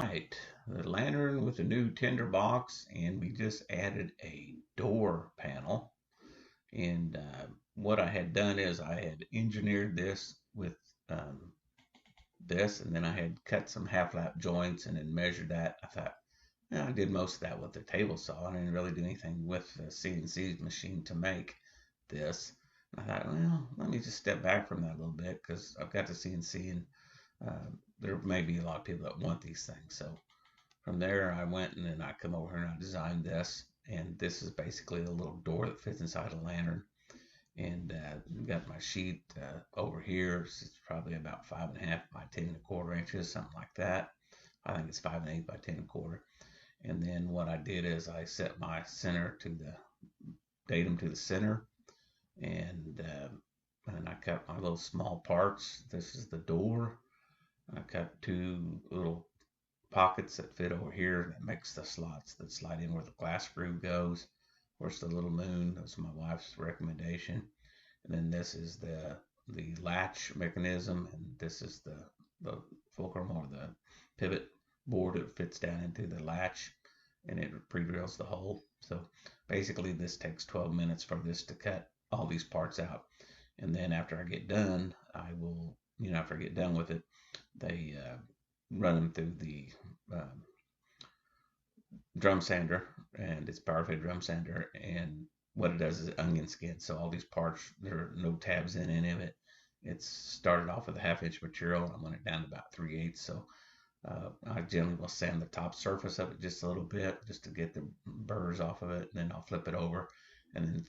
Right, the lantern with a new tinder box, and we just added a door panel. And what I had done is I had engineered this with um, this, and then I had cut some half lap joints and then measured that. I thought, yeah, I did most of that with the table saw. I didn't really do anything with the CNC machine to make this. And I thought, well, let me just step back from that a little bit because I've got the CNC, and there may be a lot of people that want these things. So from there, I went and then I come over here and I designed this. And this is basically a little door that fits inside a lantern. And got my sheet over here. It's probably about 5.5 by 10 1/4 inches, something like that. I think it's 5 1/8 by 10 1/4. And then what I did is I set my center to the datum to the center, and I cut my little small parts. This is the door. I cut two little pockets that fit over here. That makes the slots that slide in where the glass screw goes. Of course, the little moon. That's my wife's recommendation. And then this is the latch mechanism, and this is the fulcrum or the pivot board that fits down into the latch, and it pre-drills the hole. So basically, this takes 12 minutes for this to cut all these parts out. And then after I get done, I will, after I get done with it, they run them through the um, drum sander, and it's power fed drum sander. And what it does is onion skin. So all these parts, there are no tabs in any of it. It's started off with a 1/2 inch material, and I went it down to about 3/8. So I generally will sand the top surface of it just a little bit, just to get the burrs off of it. And then I'll flip it over, and then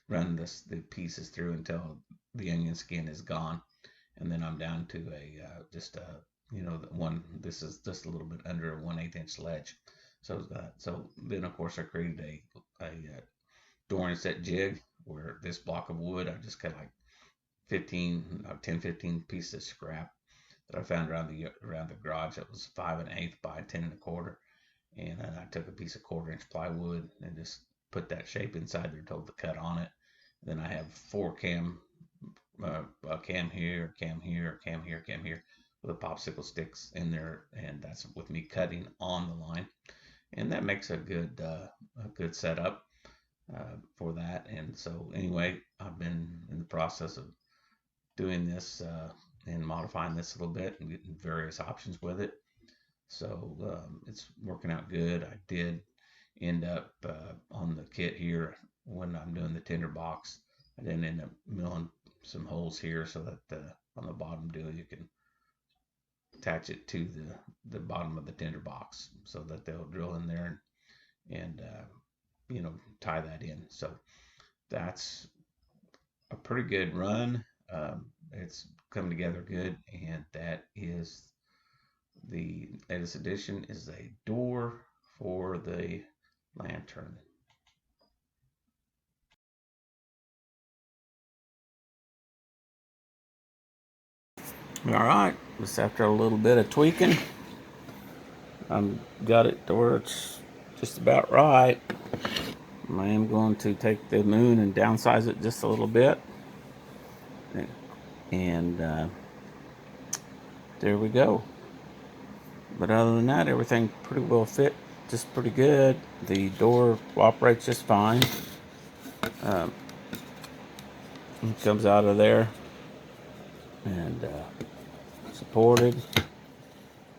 run the pieces through until the onion skin is gone. And then I'm down to a just a the one. This is just a little bit under a 1/8 inch ledge. So then of course I created a door inset jig where this block of wood, I just cut like 10 15 pieces of scrap that I found around the garage. That was 5 1/8 by 10 1/4, and then I took a piece of 1/4 inch plywood and just put that shape inside there, told to cut on it. Then I have four a cam here, cam here, cam here, cam here, with the popsicle sticks in there, and that's with me cutting on the line, and that makes a good setup for that. And so anyway, I've been in the process of doing this and modifying this a little bit and getting various options with it. So it's working out good. I did end up on the kit here when I'm doing the tinder box. I didn't end up milling some holes here so that on the bottom deal you can attach it to the bottom of the tinder box so that they'll drill in there and tie that in. So that's a pretty good run. It's come together good, and that is the latest addition is a door for the lantern. All right, just after a little bit of tweaking, I've got it to where it's just about right. I am going to take the moon and downsize it just a little bit, and there we go. But other than that, everything pretty well fit, just pretty good. The door operates just fine. It comes out of there and supported.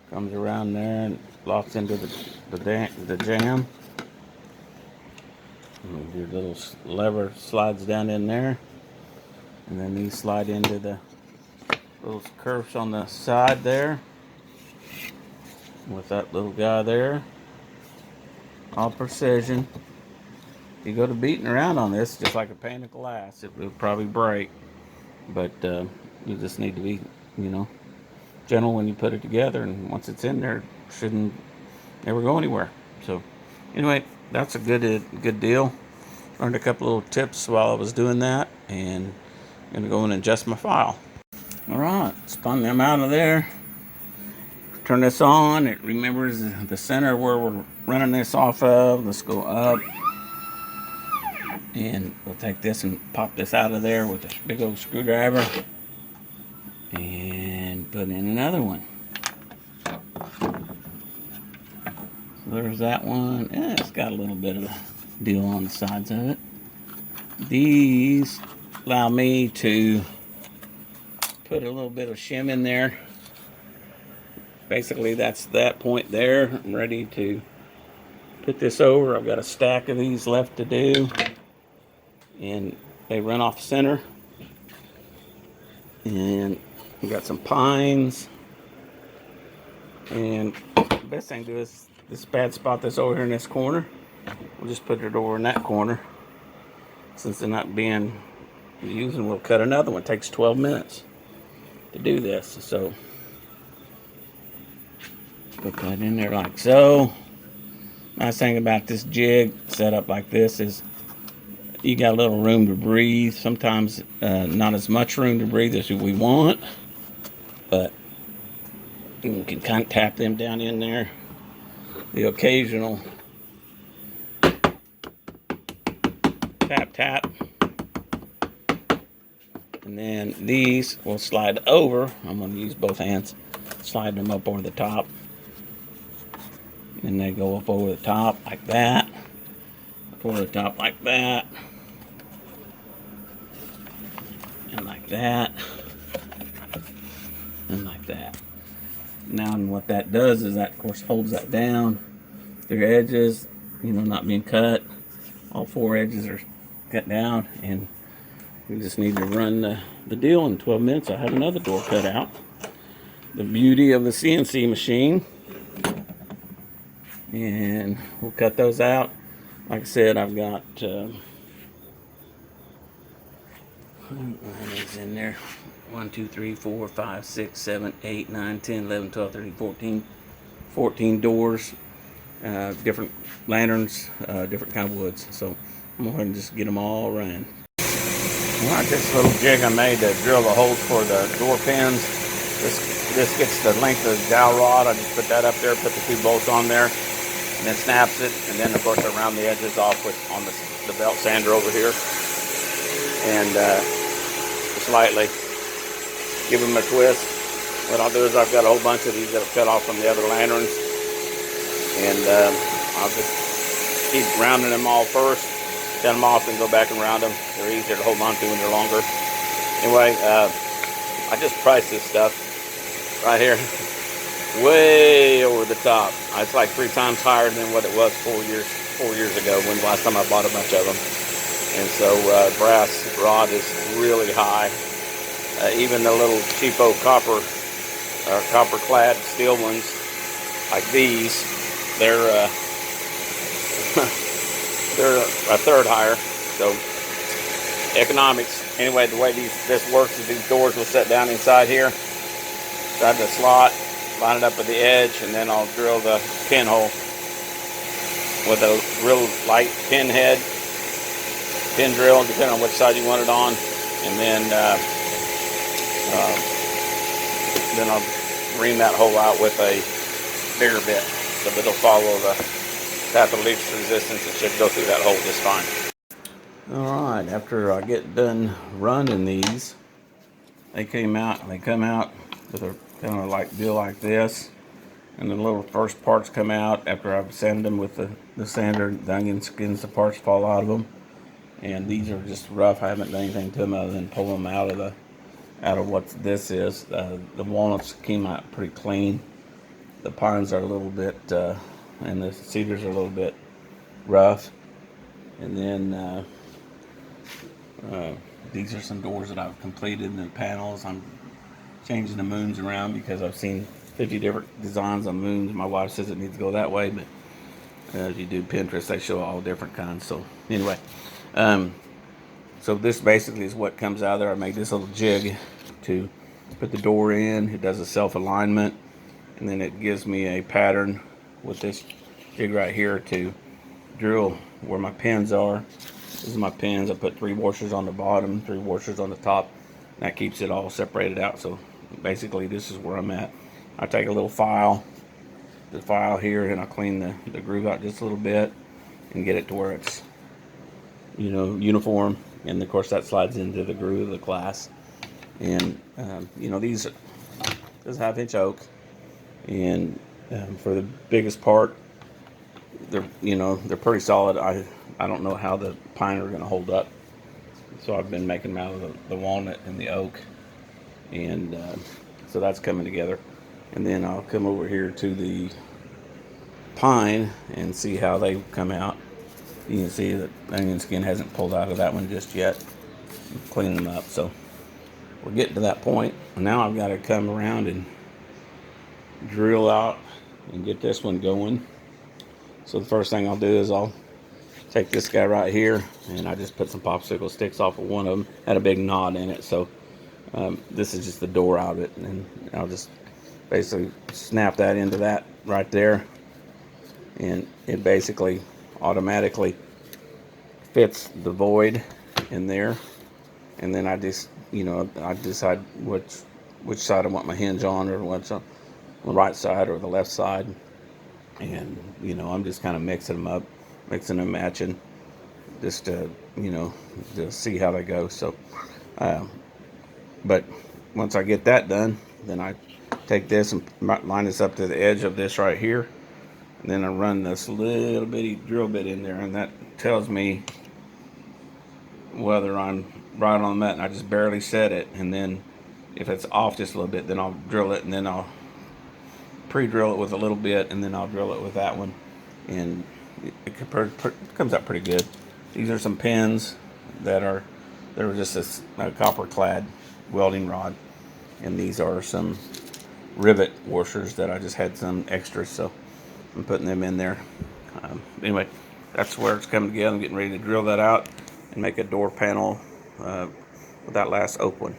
Comes around there and locks into the jam. And your little lever slides down in there, and then these slide into the little curves on the side there. With that little guy there, all precision. If you go to beating around on this, just like a pane of glass, it will probably break. But you just need to be, gentle when you put it together, and once it's in there, it shouldn't never go anywhere. So anyway, that's a good deal. Learned a couple little tips while I was doing that, and I'm gonna go in and adjust my file. All right, spun them out of there. Turn this on. It remembers the center where we're running this off of. Let's go up, and we'll take this and pop this out of there with a big old screwdriver and put in another one. So there's that one. It's got a little bit of a deal on the sides of it. These allow me to put a little bit of shim in there. Basically, that's that point there. I'm ready to put this over. I've got a stack of these left to do, and they run off center. And we got some pines. And the best thing to do is this bad spot that's over here in this corner. We'll just put it over in that corner. Since they're not being used, and we'll cut another one. It takes 12 minutes to do this. So put that in there like so. Nice thing about this jig set up like this is you got a little room to breathe. Sometimes not as much room to breathe as we want, but you can kind of tap them down in there. The occasional tap, and then these will slide over. I'm going to use both hands, slide them up over the top, and they go up over the top like that, up over the top like that, and like that, and like that. Now, and what that does is that, of course, holds that down. Their edges, not being cut. All four edges are cut down, and we just need to run the deal. In 12 minutes, I have another door cut out. The beauty of the CNC machine. And we'll cut those out. Like I said, I've got it's in there. 1, 2, 3, 4, 5, 6, 7, 8, 9, 10, 11, 12, 13, 14 doors, different lanterns, different kind of woods. So I'm going to go ahead and just get them all running. All right, this little jig I made to drill the holes for the door pins. This gets the length of the dowel rod. I just put that up there, put the 2 bolts on there, and then snaps it. And then, of course, I round the edges off on the belt sander over here. And just lightly give them a twist. What I'll do is I've got a whole bunch of these that I've cut off from the other lanterns. And I'll just keep rounding them all first, cut them off, and go back and round them. They're easier to hold on to when they're longer. Anyway, I just priced this stuff right here way over the top. It's like 3 times higher than what it was 4 years ago when the last time I bought a bunch of them. And so brass rod is really high. Even the little cheapo copper clad steel ones like these, they're they're a third higher. So economics. Anyway, the way this works is these doors will set down inside here, inside the slot, line it up with the edge, and then I'll drill the pinhole with a real light pin drill, depending on which side you want it on, and then I'll ream that hole out with a bigger bit so that it'll follow the path of least resistance. It should go through that hole just fine. Alright, after I get done running these, they come out with a kind of like deal like this, and the little first parts come out after I've sanded them with the sander. The onion skins, the parts fall out of them, and these are just rough. I haven't done anything to them other than pull them out of what this is. The walnuts came out pretty clean. The pines are a little bit, and the cedars are a little bit rough. And then these are some doors that I've completed in the panels. I'm changing the moons around because I've seen 50 different designs on moons. My wife says it needs to go that way, but as you do Pinterest, they show all different kinds. So anyway, so this basically is what comes out of there. I made this little jig to put the door in. It does a self-alignment, and then it gives me a pattern with this jig right here to drill where my pins are. This is my pins. I put 3 washers on the bottom, 3 washers on the top. That keeps it all separated out. So basically this is where I'm at. I take a little file, the file here, and I clean the groove out just a little bit and get it to where it's uniform. And of course that slides into the groove of the glass. And this is 1/2 inch oak, and for the biggest part they're pretty solid. I don't know how the pine are going to hold up, so I've been making them out of the walnut and the oak, and so that's coming together. And then I'll come over here to the pine and see how they come out. You can see that onion skin hasn't pulled out of that one just yet. Clean them up, so we're getting to that point. Now I've got to come around and drill out and get this one going. So the first thing I'll do is I'll take this guy right here, and I just put some popsicle sticks off of one of them. Had a big knot in it, so this is just the door out of it, and I'll just basically snap that into that right there, and it basically automatically fits the void in there. And then I just, I decide which side I want my hinge on, or what's on the right side or the left side. And I'm just kind of mixing them up, mixing and matching, just to see how they go. So, but once I get that done, then I take this and line this up to the edge of this right here, and then I run this little bitty drill bit in there, and that tells me whether I'm right on that. And I just barely set it, and then if it's off just a little bit, then I'll drill it, and then I'll pre-drill it with a little bit, and then I'll drill it with that one, and it comes out pretty good. These are some pins they're just a copper clad welding rod, and these are some rivet washers that I just had some extras, so I'm putting them in there. Anyway, that's where it's coming together. I'm getting ready to drill that out and make a door panel with that last oak one.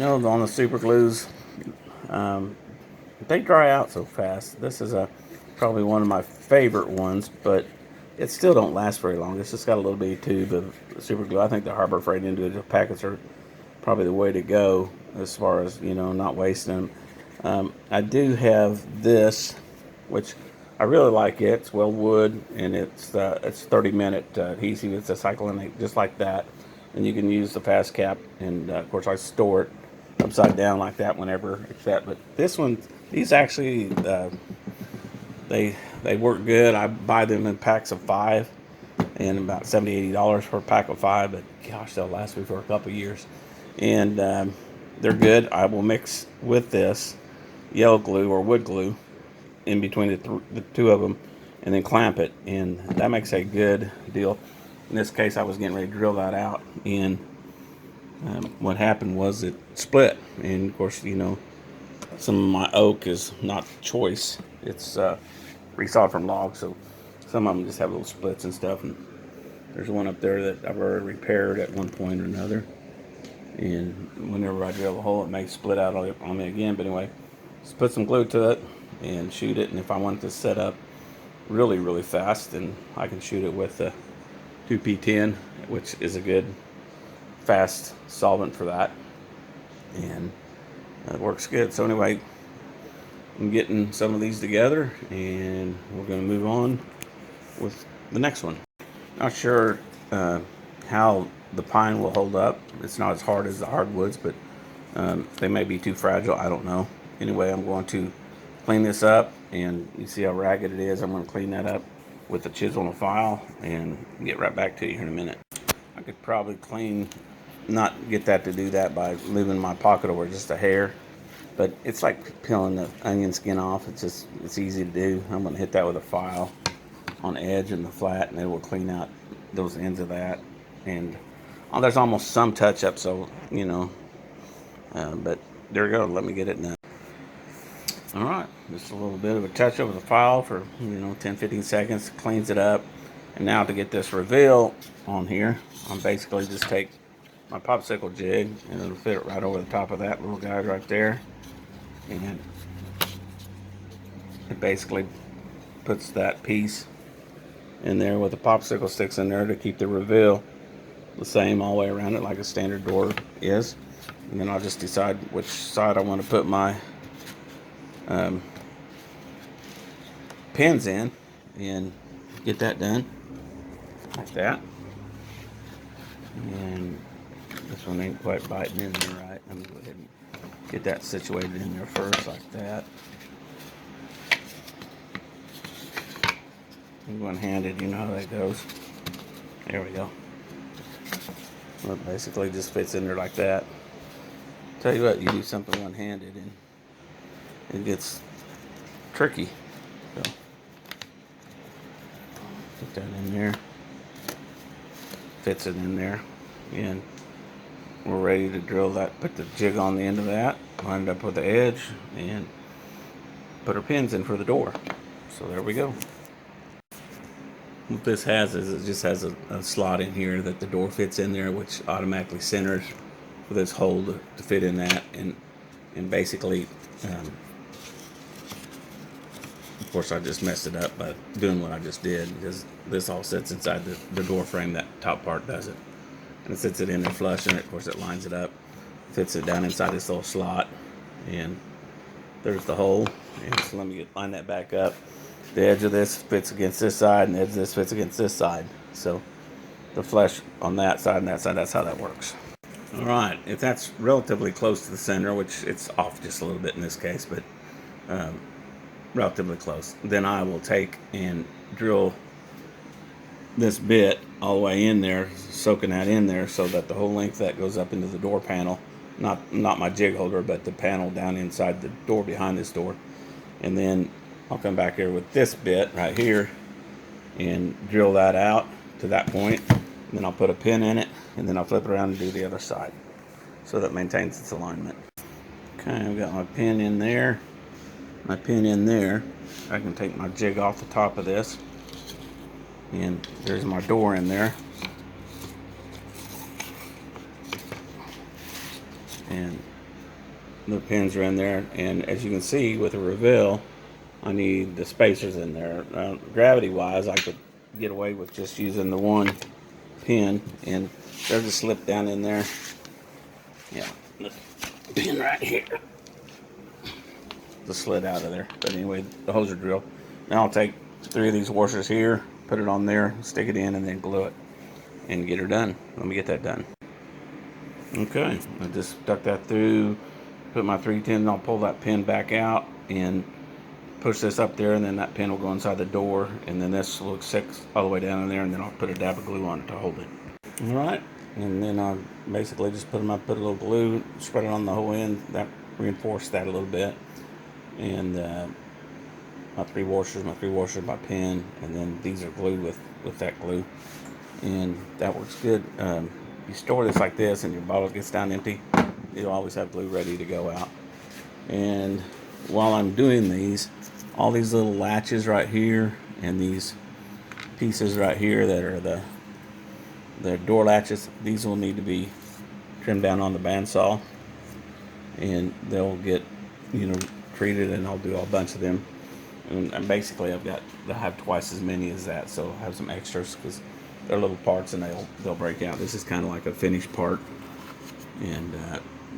On the super glues, they dry out so fast. This is probably one of my favorite ones, but it still don't last very long. It's just got a little bitty tube of super glue. I think the Harbor Freight individual packets are probably the way to go as far as not wasting them. I do have this, which I really like. It's well wood, and it's 30-minute adhesive. It's a cyclonic, just like that, and you can use the fast cap. And of course, I store it upside down like that whenever it's that. But this one, these actually they work good. I buy them in packs of 5, and about $70-$80 for a pack of 5. But gosh, they'll last me for a couple years, and they're good. I will mix with this yellow glue or wood glue in between the two of them, and then clamp it, and that makes a good deal. In this case, I was getting ready to drill that out, and what happened was it split. And of course, some of my oak is not choice. It's resawed from logs, so some of them just have little splits and stuff. And there's one up there that I've already repaired at one point or another. And whenever I drill a hole, it may split out on me again. But anyway, just put some glue to it and shoot it. And if I want to set up really, really fast, then I can shoot it with a 2P10, which is a good fast solvent for that, and it works good. So anyway, I'm getting some of these together, and we're going to move on with the next one. Not sure how the pine will hold up. It's not as hard as the hardwoods, but they may be too fragile. I don't know. Anyway, I'm going to clean this up, and you see how ragged it is. I'm going to clean that up with the chisel and a file and get right back to you here in a minute. I could probably not get that to do that by leaving my pocket over just a hair, but it's like peeling the onion skin off. It's easy to do. I'm going to hit that with a file on the edge and the flat, and it will clean out those ends of that. And there's almost some touch up, so but there we go. Let me get it done. All right, just a little bit of a touch up with the file for 10-15 seconds, cleans it up. And now to get this reveal on here, I'm basically just take my popsicle jig, and it'll fit right over the top of that little guy right there, and it basically puts that piece in there with the popsicle sticks in there to keep the reveal the same all the way around it, like a standard door is. And then I'll just decide which side I want to put my pins in, and get that done like that. And this one ain't quite biting in there right. I'm gonna go ahead and get that situated in there first, like that. one-handed, you know how that goes. There we go. Well, it basically just fits in there like that. Tell you what, you do something one-handed and it gets tricky. So put that in there. Fits it in there. And we're ready to drill that, put the jig on the end of that, line it up with the edge, and put our pins in for the door. So there we go. What this has is it just has a slot in here that the door fits in there, which automatically centers for this hole to fit in that, and basically, of course, I just messed it up by doing what I just did, because this all sits inside the door frame. That top part does it, and it sits it in there flush, and of course it lines it up, fits it down inside this little slot, and there's the hole. And so let me line that back up. The edge of this fits against this side, and the edge of this fits against this side. So the flush on that side and that side, that's how that works. All right, if that's relatively close to the center, which it's off just a little bit in this case, but relatively close, then I will take and drill this bit all the way in there, soaking that in there so that the whole length that goes up into the door panel, not my jig holder, but the panel down inside the door behind this door. And then I'll come back here with this bit right here and drill that out to that point. And then I'll put a pin in it, and then I'll flip it around and do the other side so that maintains its alignment. Okay, I've got my pin in there, my pin in there. I can take my jig off the top of this, and there's my door in there. And the pins are in there, and as you can see with the reveal, I need the spacers in there. Gravity wise, I could get away with just using the one pin, and they're just slipped down in there. Yeah, this pin right here just slid out of there. But anyway, the holes are drilled. Now I'll take 3 of these washers here, put it on there, stick it in, and then glue it and get her done. Let me get that done. Okay, I just stuck that through, put my 310, and I'll pull that pin back out and push this up there, and then that pin will go inside the door, and then this will stick all the way down in there, and then I'll put a dab of glue on it to hold it. All right, and then I'll basically just put them up, put a little glue, spread it on the whole end, that reinforced that a little bit, and my 3 washers, my pin, and then these are glued with that glue, and that works good. You store this like this and your bottle gets down empty, you'll always have glue ready to go out. And while I'm doing these, all these little latches right here and these pieces right here that are the door latches, these will need to be trimmed down on the bandsaw, and they'll get, treated, and I'll do a bunch of them. And basically they'll have twice as many as that, so I'll have some extras because they're little parts and they'll break out. This is kind of like a finished part, and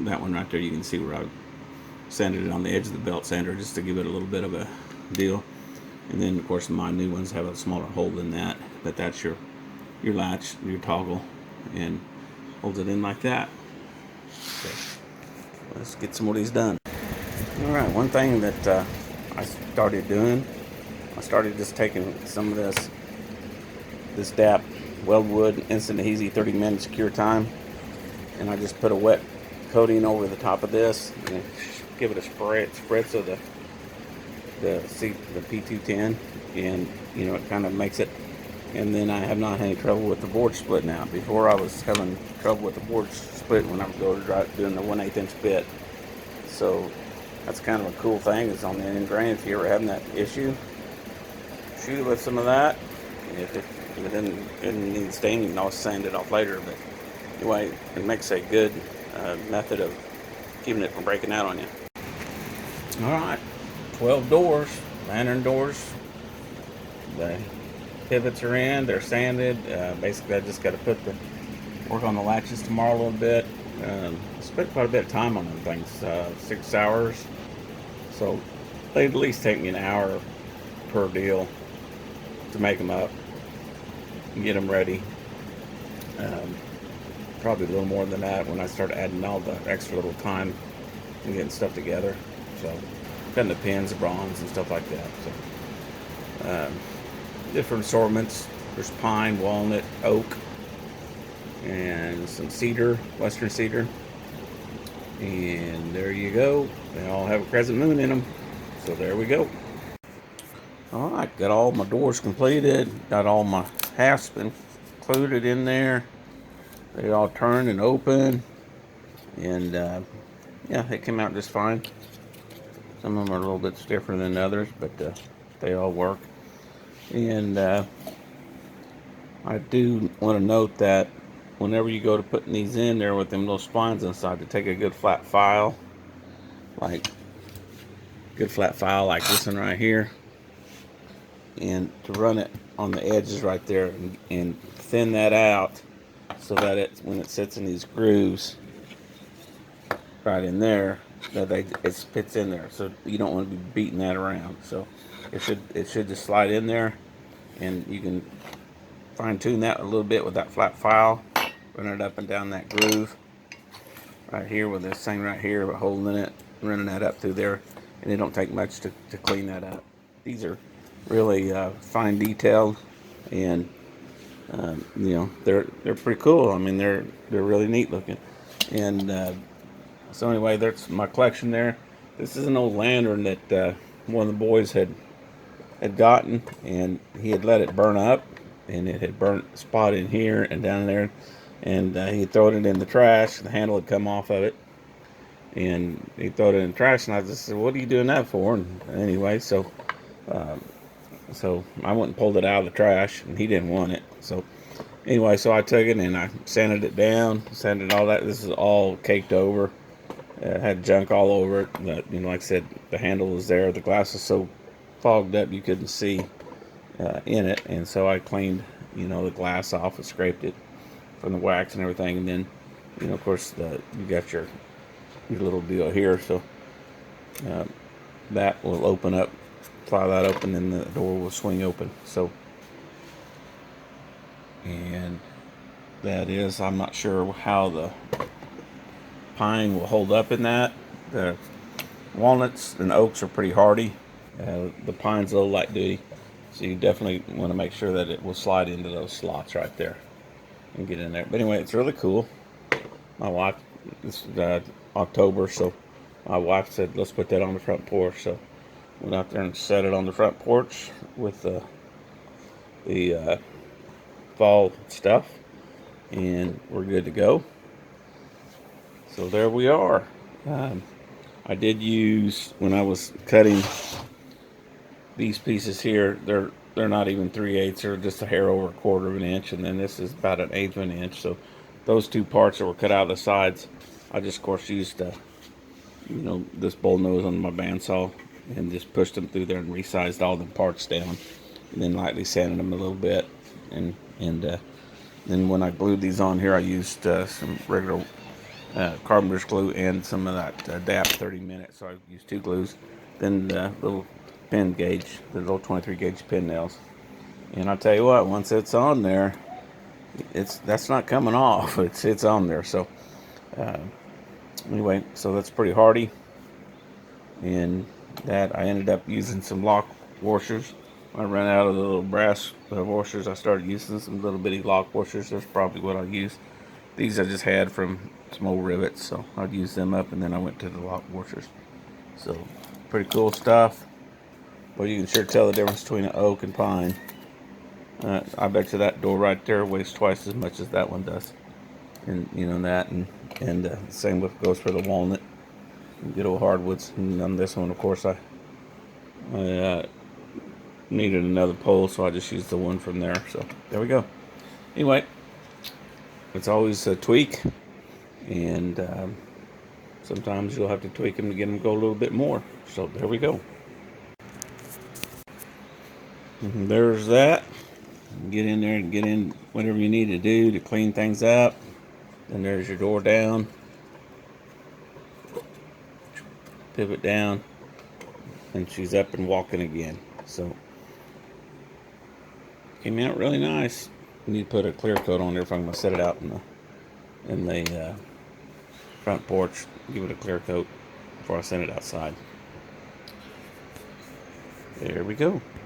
that one right there, you can see where I sanded it on the edge of the belt sander just to give it a little bit of a deal. And then of course my new ones have a smaller hole than that, but that's your latch, your toggle, and holds it in like that. Okay, let's get some of these done. All right, one thing that I started doing, I started just taking some of this DAP Weldwood Instant Adhesive 30-minute secure time, and I just put a wet coating over the top of this and give it a spritz of the P210, and it kind of makes it. And then I have not had any trouble with the board splitting out. Before I was having trouble with the board split when I was doing the 1/8 inch bit. So that's kind of a cool thing, is on the end grain. If you're ever having that issue, shoot with some of that. If it didn't need staining, you can always sand it off later. But anyway, it makes a good method of keeping it from breaking out on you. All right, 12 doors, lantern doors. The pivots are in, they're sanded. Basically, I just got to work on the latches tomorrow a little bit. I spent quite a bit of time on them things, 6 hours. So they at least take me an hour per deal to make them up and get them ready. Probably a little more than that when I start adding all the extra little time and getting stuff together. So cutting the pins, the bronze, and stuff like that. So different assortments. There's pine, walnut, oak, and some cedar, western cedar. And there you go. They all have a crescent moon in them. So there we go. All right, got all my doors completed. Got all my hasps included in there. They all turned and open. And yeah, they came out just fine. Some of them are a little bit stiffer than others, but they all work. And I do want to note that whenever you go to putting these in there with them little spines inside, to take a good flat file, like this one right here, and to run it on the edges right there and thin that out so that when it sits in these grooves right in there, that it fits in there. So you don't want to be beating that around. So it should just slide in there, and you can fine tune that a little bit with that flat file, run it up and down that groove right here with this thing right here, but holding it, running that up through there, and it don't take much to clean that up. These are really fine detailed, and you know, they're pretty cool. I mean, they're really neat looking. And so anyway, that's my collection there. This is an old lantern that one of the boys had gotten, and he had let it burn up, and it had burnt a spot in here and down there, and he had thrown it in the trash. The handle had come off of it, and he threw it in the trash, and I just said, "What are you doing that for?" And anyway, um, so I went and pulled it out of the trash, and he didn't want it. So anyway, so I took it and I sanded it down, sanded all that. This is all caked over. It had junk all over it. But, you know, like I said, the handle was there. The glass was so fogged up you couldn't see in it, and so I cleaned, you know, the glass off and scraped it from the wax and everything, and then, you know, of course, you got your little deal here, so uh, that will open up, pry that open, and the door will swing open. So, and that is, I'm not sure how the pine will hold up in that. The walnuts and oaks are pretty hardy. The pine's a little light duty, so you definitely want to make sure that it will slide into those slots right there and get in there. But anyway, it's really cool. My wife, this is October, so my wife said, let's put that on the front porch. So went out there and set it on the front porch with the fall stuff, and we're good to go. So there we are. I did use, when I was cutting these pieces here, they're not even 3/8, they're just a hair over a quarter of an inch, and then this is about an eighth of an inch. So those two parts that were cut out of the sides, I just of course used you know, this bull nose on my bandsaw and just pushed them through there and resized all the parts down, and then lightly sanded them a little bit, and then when I glued these on here, I used some regular carpenter's glue and some of that DAP 30 minutes. So I used two glues, then the little pin gauge, the little 23 gauge pin nails. And I'll tell you what, once it's on there, that's not coming off. It's on there. So uh, anyway, so that's pretty hardy. And that I ended up using some lock washers. I ran out of the little brass washers. I started using some little bitty lock washers. That's probably what I used. These I just had from some old rivets, so I'd use them up, and then I went to the lock washers. So pretty cool stuff. But you can sure tell the difference between an oak and pine. I bet you that door right there weighs twice as much as that one does. And you know that, and same with goes for the walnut, good old hardwoods. And on this one, of course, I needed another pole, so I just used the one from there. So there we go. Anyway, it's always a tweak, and sometimes you'll have to tweak them to get them to go a little bit more. So there we go. And there's that. Get in there and get in whatever you need to do to clean things up. Then there's your door down. Pivot down, and she's up and walking again. So came out really nice. I need to put a clear coat on there if I'm going to set it out in the front porch. Give it a clear coat before I send it outside. There we go.